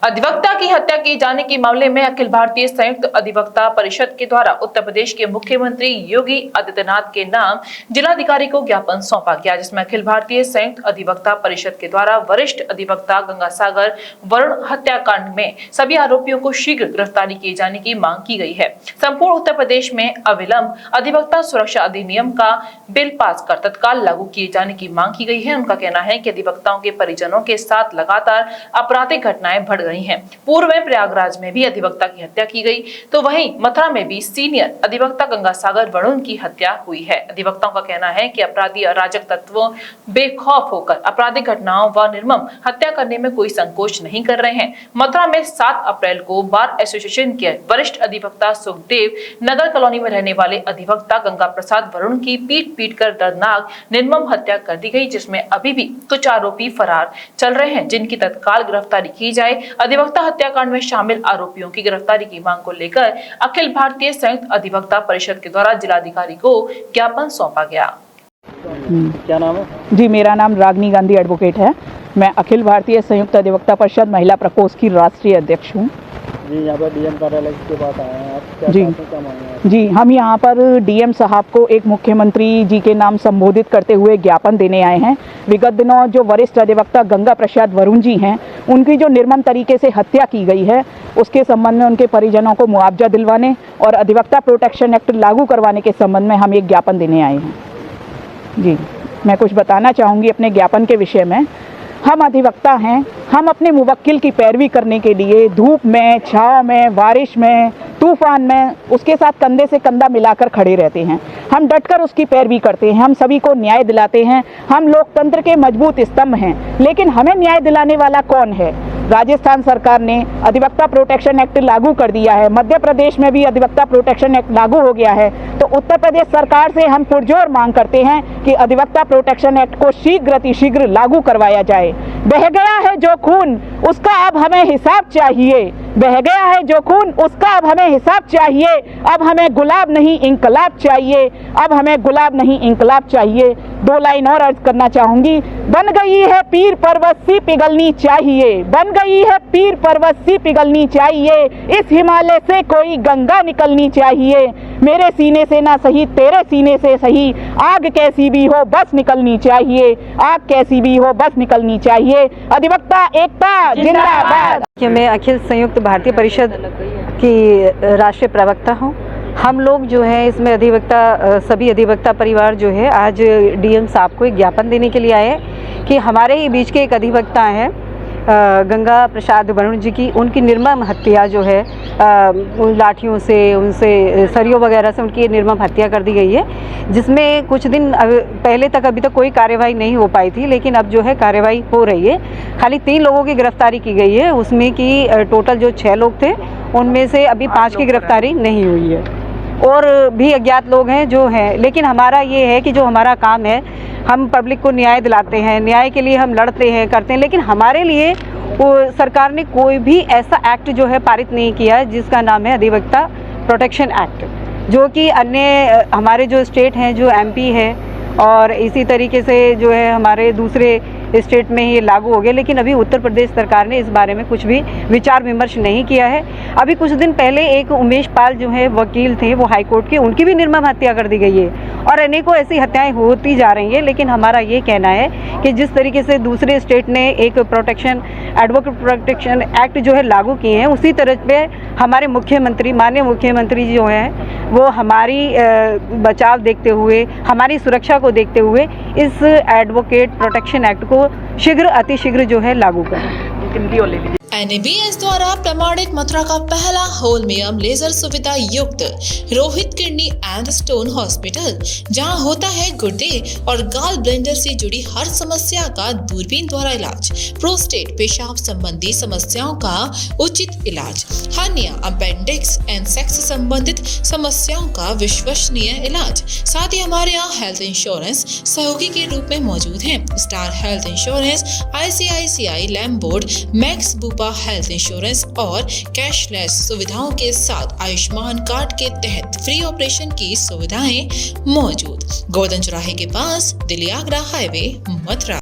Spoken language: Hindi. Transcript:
अधिवक्ता की हत्या किए जाने के मामले में अखिल भारतीय संयुक्त अधिवक्ता परिषद के द्वारा उत्तर प्रदेश के मुख्यमंत्री योगी आदित्यनाथ के नाम जिलाधिकारी को ज्ञापन सौंपा गया, जिसमें अखिल भारतीय संयुक्त अधिवक्ता परिषद के द्वारा वरिष्ठ अधिवक्ता गंगासागर वरुण हत्याकांड में सभी आरोपियों को शीघ्र गिरफ्तारी किए जाने की मांग की गई है। संपूर्ण उत्तर प्रदेश में अविलंब अधिवक्ता सुरक्षा अधिनियम का बिल पास कर तत्काल लागू किए जाने की मांग की गई है। उनका कहना है कि अधिवक्ताओं के परिजनों के साथ लगातार आपराधिक घटनाएं बढ़ रही हैं। पूर्व में प्रयागराज में भी अधिवक्ता की हत्या की गई, तो वहीं मथुरा में भी सीनियर अधिवक्ता गंगासागर वरुण की हत्या हुई है। अधिवक्ताओं का कहना है कि अपराधी अराजक तत्वों बेखौफ होकर आपराधिक घटनाओं व निर्मम हत्या करने में कोई संकोच नहीं कर रहे हैं। मथुरा में 7 अप्रैल को बार एसोसिएशन के वरिष्ठ अधिवक्ता सुखदेव नगर कॉलोनी में रहने वाले अधिवक्ता गंगा प्रसाद वरुण की पीट कर दर्दनाक निर्मम हत्या कर दी गई, जिसमें अभी भी कुछ आरोपी फरार चल रहे हैं, जिनकी तत्काल गिरफ्तारी की जाए। अधिवक्ता हत्याकांड में शामिल आरोपियों की गिरफ्तारी की मांग को लेकर अखिल भारतीय संयुक्त अधिवक्ता परिषद के द्वारा जिलाधिकारी को ज्ञापन सौंपा गया। क्या नाम है? जी, मेरा नाम रागनी गांधी एडवोकेट है। मैं अखिल भारतीय संयुक्त अधिवक्ता परिषद महिला प्रकोष्ठ की राष्ट्रीय अध्यक्ष हूँ। जी, यहाँ पर डीएम कार्यालय के पास आए हैं आप, क्या मांग है? जी, हम यहाँ पर डीएम साहब को एक मुख्यमंत्री जी के नाम संबोधित करते हुए ज्ञापन देने आए हैं। विगत दिनों जो वरिष्ठ अधिवक्ता गंगा प्रसाद वरुण जी हैं, उनकी जो निर्मम तरीके से हत्या की गई है, उसके संबंध में उनके परिजनों को मुआवजा दिलवाने और अधिवक्ता प्रोटेक्शन एक्ट लागू करवाने के संबंध में हम एक ज्ञापन देने आए हैं। जी, मैं कुछ बताना चाहूँगी अपने ज्ञापन के विषय में। हम अधिवक्ता हैं, हम अपने मुवक्किल की पैरवी करने के लिए धूप में, छाँव में, बारिश में, तूफान में उसके साथ कंधे से कंधा मिलाकर खड़े रहते हैं। हम डटकर उसकी पैरवी करते हैं, हम सभी को न्याय दिलाते हैं। हम लोकतंत्र के मजबूत स्तंभ हैं, लेकिन हमें न्याय दिलाने वाला कौन है? राजस्थान सरकार ने अधिवक्ता प्रोटेक्शन एक्ट लागू कर दिया है, मध्य प्रदेश में भी अधिवक्ता प्रोटेक्शन एक्ट लागू हो गया है। तो उत्तर प्रदेश सरकार से हम पुरजोर मांग करते हैं कि अधिवक्ता प्रोटेक्शन एक्ट को शीघ्र लागू करवाया जाए। बह गया है जो खून, उसका अब हमें हिसाब चाहिए। बह गया है जो खून, उसका अब हमें हिसाब चाहिए। अब हमें गुलाब नहीं इंकलाब चाहिए। अब हमें गुलाब नहीं इंकलाब चाहिए। 2 लाइन और अर्ज करना चाहूंगी। बन गई है पीर पर्वत सी पिघलनी चाहिए। बन गई है पीर पर्वत सी पिघलनी चाहिए। इस हिमालय से कोई गंगा निकलनी चाहिए। मेरे सीने से ना सही, तेरे सीने से सही, आग कैसी भी हो बस निकलनी चाहिए। आग कैसी भी हो बस निकलनी चाहिए। अधिवक्ता एकता जिंदाबाद। मैं अखिल संयुक्त भारतीय परिषद की राष्ट्रीय प्रवक्ता हूँ। हम लोग जो है इसमें अधिवक्ता, सभी अधिवक्ता परिवार जो है आज डीएम साहब को एक ज्ञापन देने के लिए आए हैं कि हमारे ही बीच के एक अधिवक्ता हैं गंगा प्रसाद वरुण जी की, उनकी निर्मम हत्या जो है उन लाठियों से, उनसे सरियों वगैरह से उनकी निर्मम हत्या कर दी गई है, जिसमें कुछ दिन पहले तक अभी तक कोई कार्यवाही नहीं हो पाई थी, लेकिन अब जो है कार्यवाही हो रही है। खाली 3 लोगों की गिरफ्तारी की गई है, उसमें कि टोटल जो 6 लोग थे उनमें से अभी 5 की गिरफ्तारी नहीं हुई है और भी अज्ञात लोग हैं जो हैं। लेकिन हमारा ये है कि जो हमारा काम है, हम पब्लिक को न्याय दिलाते हैं, न्याय के लिए हम लड़ते हैं, करते हैं, लेकिन हमारे लिए वो सरकार ने कोई भी ऐसा एक्ट जो है पारित नहीं किया है जिसका नाम है अधिवक्ता प्रोटेक्शन एक्ट, जो कि अन्य हमारे जो स्टेट हैं, जो एमपी है और इसी तरीके से जो है हमारे दूसरे स्टेट में ये लागू हो गया, लेकिन अभी उत्तर प्रदेश सरकार ने इस बारे में कुछ भी विचार विमर्श नहीं किया है। अभी कुछ दिन पहले एक उमेश पाल जो है वकील थे, वो हाईकोर्ट के, उनकी भी निर्मम हत्या कर दी गई है और अनेकों ऐसी हत्याएं होती जा रही हैं। लेकिन हमारा ये कहना है कि जिस तरीके से दूसरे स्टेट ने एक एडवोकेट प्रोटेक्शन एक्ट जो है लागू किए हैं, उसी तरह पे हमारे मुख्यमंत्री, माननीय मुख्यमंत्री जो हैं, वो हमारी बचाव देखते हुए, हमारी सुरक्षा को देखते हुए इस एडवोकेट प्रोटेक्शन एक्ट को अतिशीघ्र जो है लागू करें। NABS द्वारा प्रमाणित मथुरा का पहला होलमियम लेजर सुविधा युक्त Rohit kidney and stone hospital, जहां होता है गुर्दे और गाल ब्लेंडर से जुड़ी हर समस्या का दूरबीन द्वारा इलाज, प्रोस्टेट पेशाब संबंधी समस्याओं का उचित इलाज, हर्निया, अपेंडिक्स एंड सेक्स संबंधित समस्याओं का विश्वसनीय इलाज। साथ ही हमारे यहाँ हेल्थ इंश्योरेंस सहयोगी के रूप में मौजूद है। Star Health insurance, ICICI Lombard, Max Bupa health insurance और कैशलेस सुविधाओं के साथ आयुष्मान कार्ड के तहत फ्री ऑपरेशन की सुविधाएं मौजूद। गोवर्धन चौराहे के पास, दिल्ली आगरा हाईवे, मथुरा।